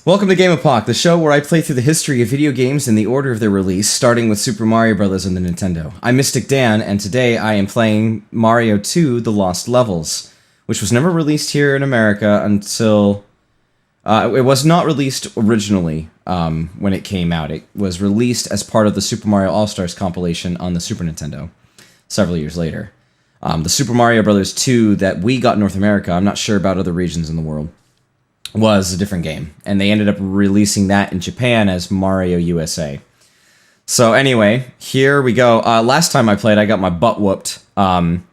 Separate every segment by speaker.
Speaker 1: Welcome to GAMEpoch, the show where I play through the history of video games in the order of their release, starting with Super Mario Bros. On the Nintendo. I'm MystikDan, and today I am playing Mario 2: The Lost Levels, which was never released here in America until... it was not released originally when it came out. It was released as part of the Super Mario All-Stars compilation on the Super Nintendo several years later. The Super Mario Bros. 2 that we got in North America, I'm not sure about other regions in the world, was a different game, and they ended up releasing that in Japan as Mario USA. So anyway, here we go. Last time I played, I got my butt whooped, and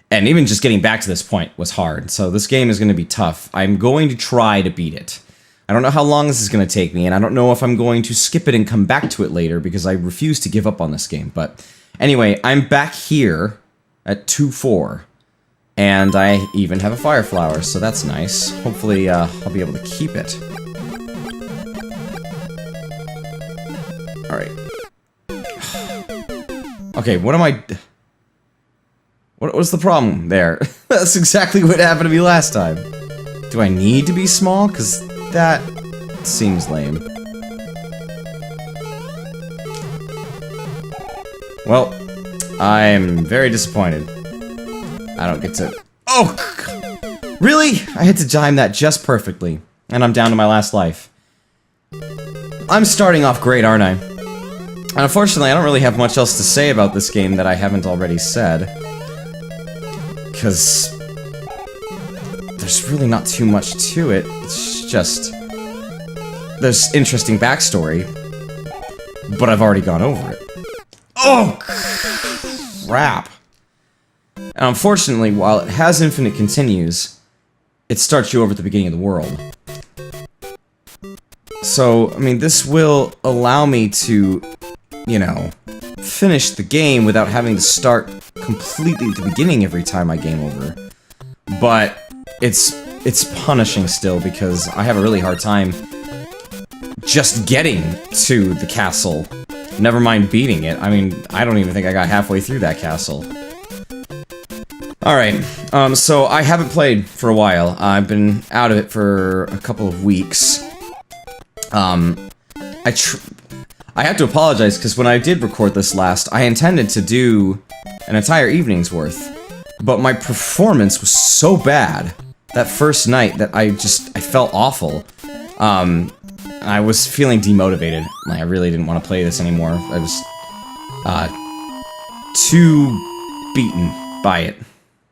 Speaker 1: even just getting back to this point was hard. So this game is going to be tough. I'm going to try to beat it. I don't know how long this is going to take me, and I don't know if I'm going to skip it and come back to it later, because I refuse to give up on this game. But anyway, I'm back here at 2-4. And I even have a fire flower, so that's nice. Hopefully, I'll be able to keep it. Alright. Okay, what am I... What was the problem there? That's exactly what happened to me last time. Do I need to be small? Because that seems lame. Well, I'm very disappointed. I don't get to... Oh! Really? I had to time that just perfectly. And I'm down to my last life. I'm starting off great, aren't I? And unfortunately, I don't really have much else to say about this game that I haven't already said. Because... there's really not too much to it. It's just... there's interesting backstory. But I've already gone over it. Oh! Crap. And unfortunately, while it has infinite continues, it starts you over at the beginning of the world. So, I mean, this will allow me to, you know, finish the game without having to start completely at the beginning every time I game over. But it's punishing still, because I have a really hard time just getting to the castle. Never mind beating it. I mean, I don't even think I got halfway through that castle. Alright, so I haven't played for a while. I've been out of it for a couple of weeks. I have to apologize, because when I did record this last, I intended to do an entire evening's worth. But my performance was so bad that first night that I felt awful. I was feeling demotivated. Like, I really didn't want to play this anymore. I was, too beaten by it.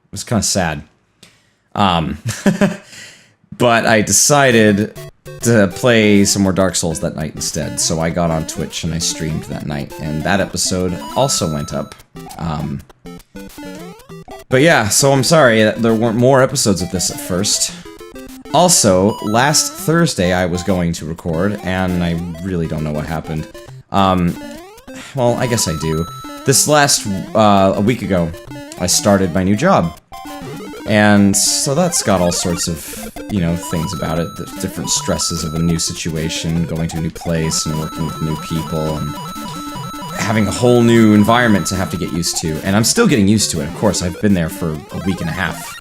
Speaker 1: It was kind of sad. But I decided to play some more Dark Souls that night instead, so I got on Twitch and I streamed that night, and that episode also went up. But yeah, so I'm sorry that there weren't more episodes of this at first. Also, last Thursday I was going to record, and I really don't know what happened. Well, I guess I do. This last, a week ago, I started my new job. And so that's got all sorts of, you know, things about it. The different stresses of a new situation, going to a new place, and working with new people, and having a whole new environment to have to get used to. And I'm still getting used to it, of course. I've been there for a week and a half.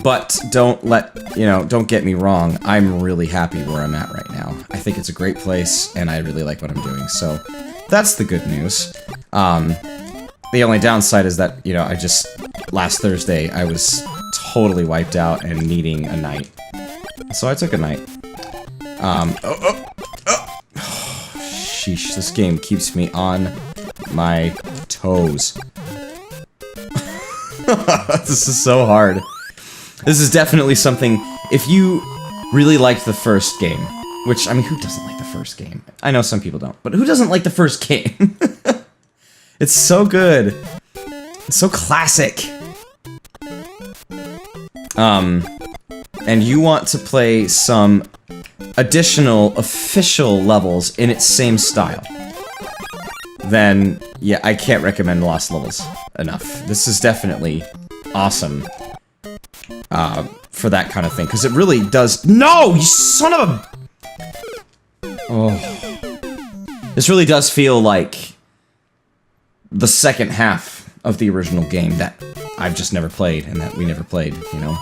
Speaker 1: But don't get me wrong. I'm really happy where I'm at right now. I think it's a great place, and I really like what I'm doing. So that's the good news. The only downside is that, you know, last Thursday, I was totally wiped out and needing a night. So I took a night. Sheesh, this game keeps me on my toes. This is so hard. This is definitely something, if you really liked the first game, which, I mean, who doesn't like the first game? I know some people don't, but who doesn't like the first game? It's so good. It's so classic. And you want to play some additional official levels in its same style, then, yeah, I can't recommend Lost Levels enough. This is definitely awesome for that kind of thing, because it really does— No! You son of a— Oh. This really does feel like the second half of the original game that I've just never played, and that we never played, you know?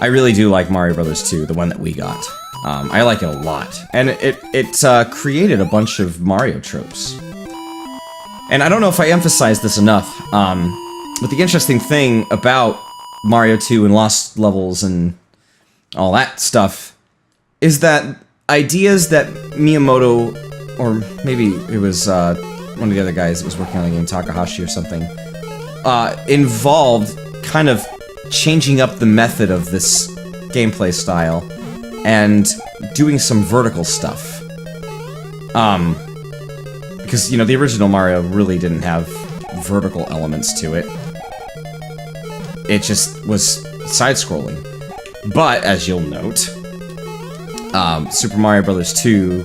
Speaker 1: I really do like Mario Brothers 2, the one that we got. I like it a lot. And it created a bunch of Mario tropes. And I don't know if I emphasized this enough, but the interesting thing about Mario 2 and Lost Levels and all that stuff is that ideas that Miyamoto, or maybe it was one of the other guys that was working on the game, Takahashi or something, involved kind of changing up the method of this gameplay style and doing some vertical stuff. Because, you know, the original Mario really didn't have vertical elements to it. It just was side-scrolling. But, as you'll note, Super Mario Bros. 2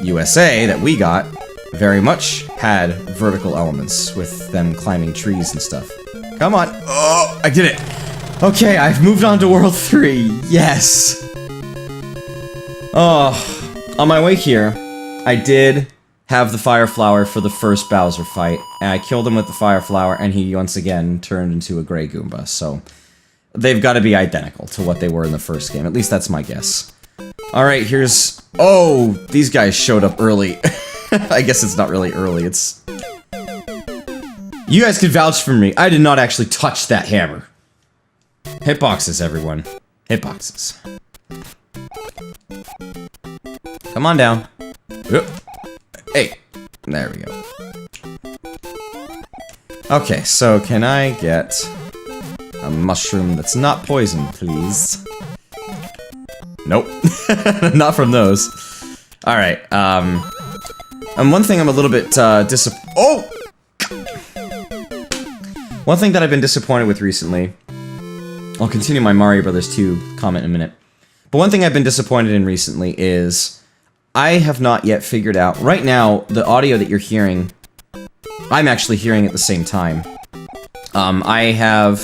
Speaker 1: USA that we got very much had vertical elements with them climbing trees and stuff. Come on! Oh, I did it! Okay, I've moved on to World 3. Yes! Oh, on my way here, I did have the Fire Flower for the first Bowser fight, and I killed him with the Fire Flower, and he once again turned into a Grey Goomba, so they've got to be identical to what they were in the first game. At least that's my guess. Alright, here's... Oh, these guys showed up early. I guess it's not really early, it's... You guys can vouch for me. I did not actually touch that hammer. Hitboxes, everyone. Hitboxes. Come on down. Hey. There we go. Okay, so can I get a mushroom that's not poison, please? Nope. Not from those. Alright, and one thing I'm a little bit, Oh! One thing that I've been disappointed with recently... I'll continue my Mario Brothers 2 comment in a minute. But one thing I've been disappointed in recently is... I have not yet figured out... Right now, the audio that you're hearing... I'm actually hearing at the same time. I have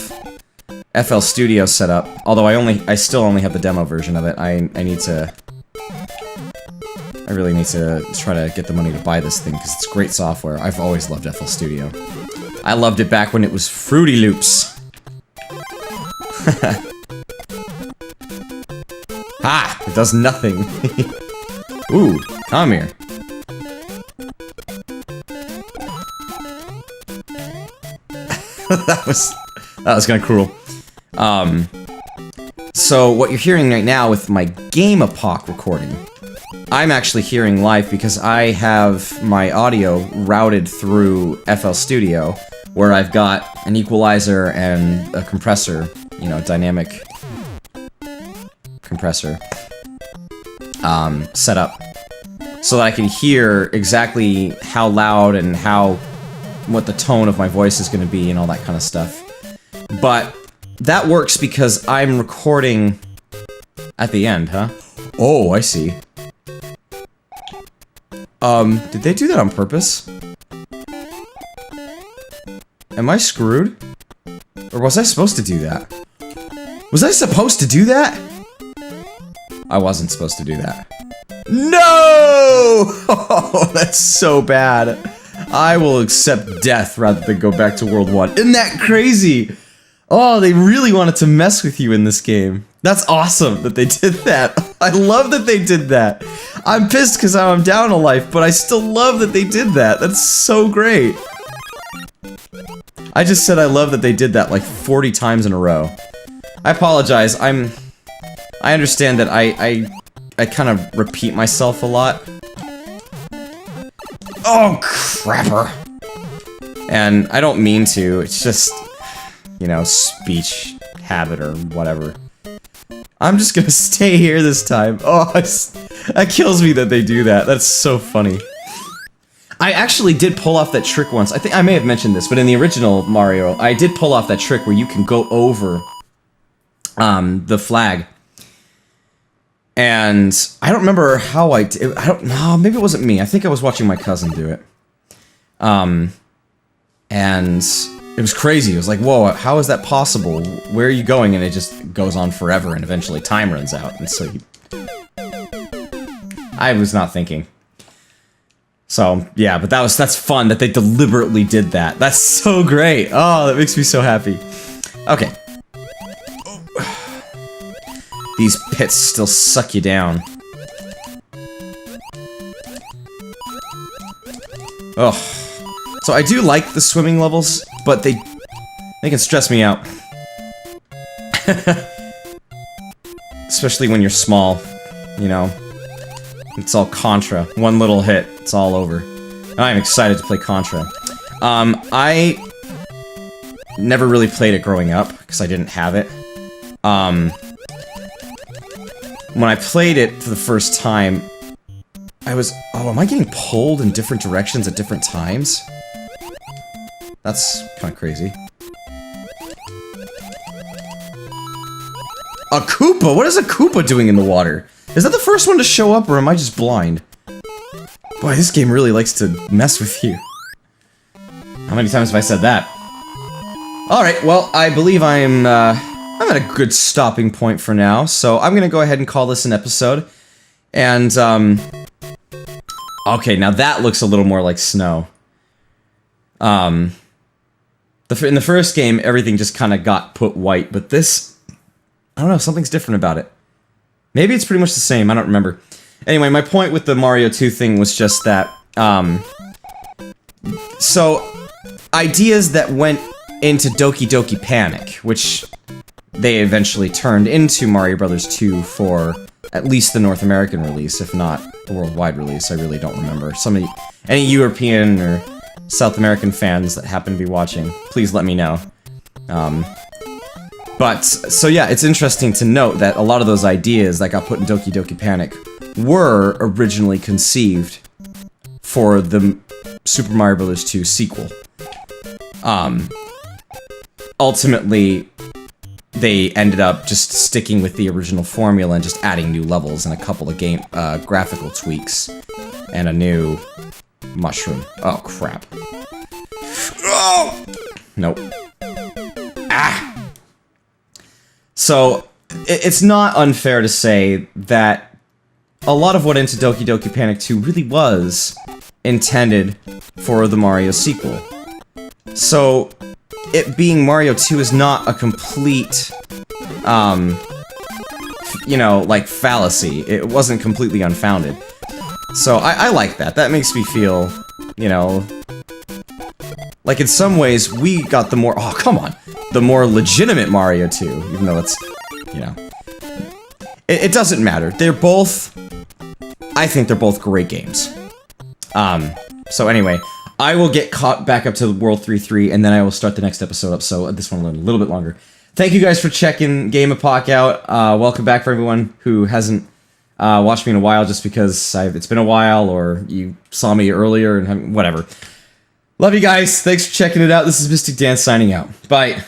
Speaker 1: FL Studio set up, although I still only have the demo version of it. I really need to try to get the money to buy this thing, because it's great software. I've always loved FL Studio. I loved it back when it was Fruity Loops. Ha! It does nothing. Ooh, come here. that was kind of cruel. So what you're hearing right now with my GAMEpoch recording, I'm actually hearing live because I have my audio routed through FL Studio, where I've got an equalizer and a compressor, you know, dynamic compressor, set up, so that I can hear exactly how loud and what the tone of my voice is going to be and all that kind of stuff. But that works because I'm recording at the end, huh? Oh, I see. Did they do that on purpose? Am I screwed? Or was I supposed to do that? Was I supposed to do that? I wasn't supposed to do that. No! Oh, that's so bad. I will accept death rather than go back to World 1. Isn't that crazy? Oh, they really wanted to mess with you in this game. That's awesome that they did that. I love that they did that. I'm pissed because I'm down a life, but I still love that they did that. That's so great. I just said I love that they did that like 40 times in a row. I apologize. I understand that I kind of repeat myself a lot. Oh, crapper. And I don't mean to. It's just, you know, speech habit or whatever. I'm just gonna stay here this time. Oh, that kills me that they do that. That's so funny. I actually did pull off that trick once. I think I may have mentioned this, but in the original Mario, I did pull off that trick where you can go over the flag. And I don't remember how I did. I don't know. Maybe it wasn't me. I think I was watching my cousin do it. And it was crazy. It was like, whoa, how is that possible? Where are you going? And it just goes on forever, and eventually time runs out. And so I was not thinking. So, yeah, but that's fun that they deliberately did that. That's so great. Oh, that makes me so happy. Okay. these pits still suck you down. Ugh. So I do like the swimming levels, but they can stress me out. Especially when you're small, you know. It's all Contra. One little hit, it's all over. I'm excited to play Contra. I never really played it growing up, because I didn't have it. When I played it for the first time, I was... Oh, am I getting pulled in different directions at different times? That's kind of crazy. A Koopa? What is a Koopa doing in the water? Is that the first one to show up, or am I just blind? Boy, this game really likes to mess with you. How many times have I said that? Alright, well, I believe I'm at a good stopping point for now, so I'm gonna go ahead and call this an episode. And, okay, now that looks a little more like snow. In the first game, everything just kind of got put white, but this... I don't know, something's different about it. Maybe it's pretty much the same, I don't remember. Anyway, my point with the Mario 2 thing was just that, so, ideas that went into Doki Doki Panic, which they eventually turned into Mario Bros. 2 for at least the North American release, if not the worldwide release, I really don't remember. Any European or South American fans that happen to be watching, please let me know. So yeah, it's interesting to note that a lot of those ideas that got put in Doki Doki Panic were originally conceived for the Super Mario Bros. 2 sequel. Ultimately, they ended up just sticking with the original formula and just adding new levels and a couple of graphical tweaks. And a new mushroom. Oh, crap. Oh! Nope. Ah! So, it's not unfair to say that a lot of what into Doki Doki Panic 2 really was intended for the Mario sequel. So, it being Mario 2 is not a complete, you know, like, fallacy. It wasn't completely unfounded. So, I like that. That makes me feel, you know... Like, in some ways, we got the more... Oh, come on! The more legitimate Mario 2, even though it's, you know... It doesn't matter. They're both... I think they're both great games. So anyway, I will get caught back up to World 3-3, and then I will start the next episode up, so this one will a little bit longer. Thank you guys for checking GAMEpoch out. Welcome back for everyone who hasn't watched me in a while, just because it's been a while, or you saw me earlier, and whatever. Love you guys. Thanks for checking it out. This is MystikDan signing out. Bye.